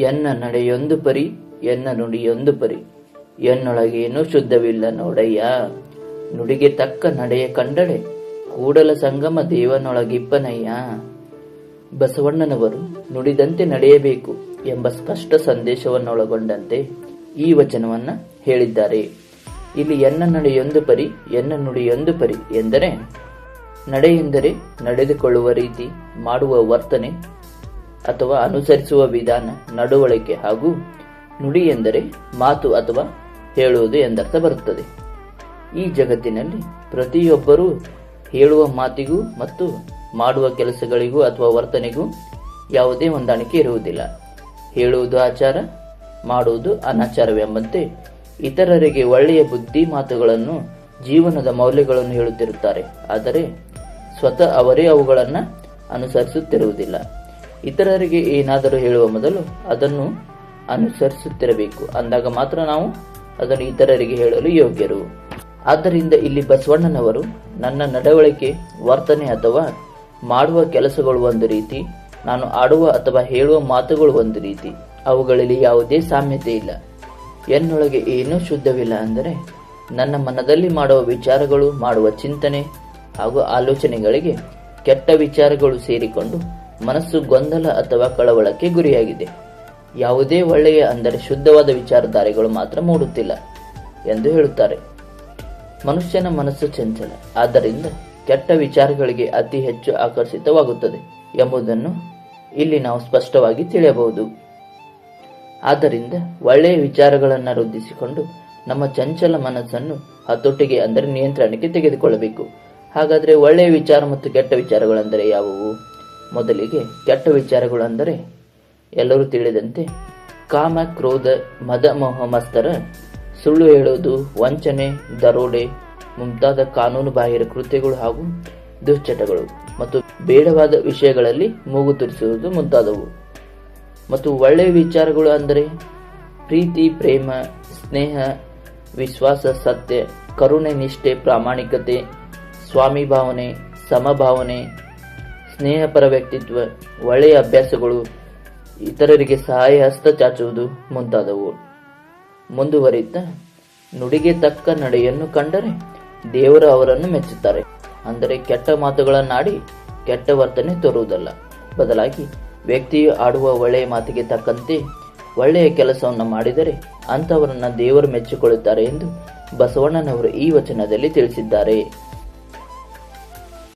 ಎನ್ನ ನಡೆಯೊಂದು ಪರಿ, ಎನ್ನ ನುಡಿಯೊಂದು ಪರಿ, ಎನ್ನೊಳಗೇನೂ ಶುದ್ಧವಿಲ್ಲ ನೋಡಯ್ಯ. ನುಡಿಗೆ ತಕ್ಕ ನಡೆಯ ಕಂಡಡೆ, ಕೂಡಲ ಸಂಗಮ ದೇವನೊಳಗಿಪ್ಪನಯ್ಯ. ಬಸವಣ್ಣನವರು ನುಡಿದಂತೆ ನಡೆಯಬೇಕು ಎಂಬ ಸ್ಪಷ್ಟ ಸಂದೇಶವನ್ನೊಳಗೊಂಡಂತೆ ಈ ವಚನವನ್ನ ಹೇಳಿದ್ದಾರೆ. ಇಲ್ಲಿ ಎನ್ನ ನಡೆಯೊಂದು ಪರಿ, ಎನ್ನ ನುಡಿಯೊಂದು ಪರಿ ಎಂದರೆ, ನಡೆ ಎಂದರೆ ನಡೆದುಕೊಳ್ಳುವ ರೀತಿ, ಮಾಡುವ ವರ್ತನೆ ಅಥವಾ ಅನುಸರಿಸುವ ವಿಧಾನ, ನಡವಳಿಕೆ, ಹಾಗೂ ನುಡಿ ಎಂದರೆ ಮಾತು ಅಥವಾ ಹೇಳುವುದು ಎಂದರ್ಥ ಬರುತ್ತದೆ. ಈ ಜಗತ್ತಿನಲ್ಲಿ ಪ್ರತಿಯೊಬ್ಬರೂ ಹೇಳುವ ಮಾತಿಗೂ ಮತ್ತು ಮಾಡುವ ಕೆಲಸಗಳಿಗೂ ಅಥವಾ ವರ್ತನೆಗೂ ಯಾವುದೇ ಹೊಂದಾಣಿಕೆ ಇರುವುದಿಲ್ಲ. ಹೇಳುವುದು ಆಚಾರ, ಮಾಡುವುದು ಅನಾಚಾರವೆಂಬಂತೆ ಇತರರಿಗೆ ಒಳ್ಳೆಯ ಬುದ್ಧಿ ಮಾತುಗಳನ್ನು, ಜೀವನದ ಮೌಲ್ಯಗಳನ್ನು ಹೇಳುತ್ತಿರುತ್ತಾರೆ. ಆದರೆ ಸ್ವತಃ ಅವರೇ ಅವುಗಳನ್ನು ಅನುಸರಿಸುತ್ತಿರುವುದಿಲ್ಲ. ಇತರರಿಗೆ ಏನಾದರೂ ಹೇಳುವ ಮೊದಲು ಅದನ್ನು ಅನುಸರಿಸುತ್ತಿರಬೇಕು. ಅಂದಾಗ ಮಾತ್ರ ನಾವು ಅದನ್ನು ಇತರರಿಗೆ ಹೇಳಲು ಯೋಗ್ಯರು. ಆದ್ದರಿಂದ ಇಲ್ಲಿ ಬಸವಣ್ಣನವರು ನನ್ನ ನಡವಳಿಕೆ, ವರ್ತನೆ ಅಥವಾ ಮಾಡುವ ಕೆಲಸಗಳು ಒಂದು ರೀತಿ, ನಾನು ಆಡುವ ಅಥವಾ ಹೇಳುವ ಮಾತುಗಳು ಒಂದು ರೀತಿ, ಅವುಗಳಲ್ಲಿ ಯಾವುದೇ ಸಾಮ್ಯತೆ ಇಲ್ಲ. ಎನ್ನೊಳಗೆ ಏನೂ ಶುದ್ಧವಿಲ್ಲ ಅಂದರೆ ನನ್ನ ಮನದಲ್ಲಿ ಮಾಡುವ ವಿಚಾರಗಳು, ಮಾಡುವ ಚಿಂತನೆ ಹಾಗೂ ಆಲೋಚನೆಗಳಿಗೆ ಕೆಟ್ಟ ವಿಚಾರಗಳು ಸೇರಿಕೊಂಡು ಮನಸ್ಸು ಗೊಂದಲ ಅಥವಾ ಕಳವಳಕ್ಕೆ ಗುರಿಯಾಗಿದೆ. ಯಾವುದೇ ಒಳ್ಳೆಯ ಅಂದರೆ ಶುದ್ಧವಾದ ವಿಚಾರಧಾರೆಗಳು ಮಾತ್ರ ಮೂಡುತ್ತಿಲ್ಲ ಎಂದು ಹೇಳುತ್ತಾರೆ. ಮನುಷ್ಯನ ಮನಸ್ಸು ಚಂಚಲ, ಆದ್ದರಿಂದ ಕೆಟ್ಟ ವಿಚಾರಗಳಿಗೆ ಅತಿ ಹೆಚ್ಚು ಆಕರ್ಷಿತವಾಗುತ್ತದೆ ಎಂಬುದನ್ನು ಇಲ್ಲಿ ನಾವು ಸ್ಪಷ್ಟವಾಗಿ ತಿಳಿಯಬಹುದು. ಆದ್ದರಿಂದ ಒಳ್ಳೆಯ ವಿಚಾರಗಳನ್ನು ವೃದ್ಧಿಸಿಕೊಂಡು ನಮ್ಮ ಚಂಚಲ ಮನಸ್ಸನ್ನು ಹತೋಟಿಗೆ ಅಂದರೆ ನಿಯಂತ್ರಣಕ್ಕೆ ತೆಗೆದುಕೊಳ್ಳಬೇಕು. ಹಾಗಾದರೆ ಒಳ್ಳೆಯ ವಿಚಾರ ಮತ್ತು ಕೆಟ್ಟ ವಿಚಾರಗಳೆಂದರೆ ಯಾವುವು? ಮೊದಲಿಗೆ ಕೆಟ್ಟ ವಿಚಾರಗಳು ಅಂದರೆ ಎಲ್ಲರೂ ತಿಳಿದಂತೆ ಕಾಮ, ಕ್ರೋಧ, ಮದ, ಮೋಹ, ಮತ್ಸರ, ಸುಳ್ಳು ಹೇಳುವುದು, ವಂಚನೆ, ದರೋಡೆ ಮುಂತಾದ ಕಾನೂನು ಬಾಹಿರ ಕೃತ್ಯಗಳು ಹಾಗೂ ದುಶ್ಚಟಗಳು ಮತ್ತು ಬೇಡವಾದ ವಿಷಯಗಳಲ್ಲಿ ಮೂಗು ತುರಿಸುವುದು ಮುಂತಾದವು. ಮತ್ತು ಒಳ್ಳೆಯ ವಿಚಾರಗಳು ಅಂದರೆ ಪ್ರೀತಿ, ಪ್ರೇಮ, ಸ್ನೇಹ, ವಿಶ್ವಾಸ, ಸತ್ಯ, ಕರುಣೆ, ನಿಷ್ಠೆ, ಪ್ರಾಮಾಣಿಕತೆ, ಸ್ವಾಮಿಭಾವನೆ, ಸಮಭಾವನೆ, ಸ್ನೇಹಪರ ವ್ಯಕ್ತಿತ್ವ, ಒಳ್ಳೆಯ ಅಭ್ಯಾಸಗಳು, ಇತರರಿಗೆ ಸಹಾಯ ಹಸ್ತ ಚಾಚುವುದು ಮುಂತಾದವು. ಮುಂದುವರಿಯುತ್ತಾ, ನುಡಿಗೆ ತಕ್ಕ ನಡೆಯನ್ನು ಕಂಡರೆ ದೇವರು ಅವರನ್ನು ಮೆಚ್ಚುತ್ತಾರೆ. ಅಂದರೆ ಕೆಟ್ಟ ಮಾತುಗಳನ್ನಾಡಿ ಕೆಟ್ಟ ವರ್ತನೆ ತೋರುವುದಲ್ಲ, ಬದಲಾಗಿ ವ್ಯಕ್ತಿಯು ಆಡುವ ಒಳ್ಳೆಯ ಮಾತಿಗೆ ತಕ್ಕಂತೆ ಒಳ್ಳೆಯ ಕೆಲಸವನ್ನು ಮಾಡಿದರೆ ಅಂಥವರನ್ನು ದೇವರು ಮೆಚ್ಚಿಕೊಳ್ಳುತ್ತಾರೆ ಎಂದು ಬಸವಣ್ಣನವರು ಈ ವಚನದಲ್ಲಿ ತಿಳಿಸಿದ್ದಾರೆ.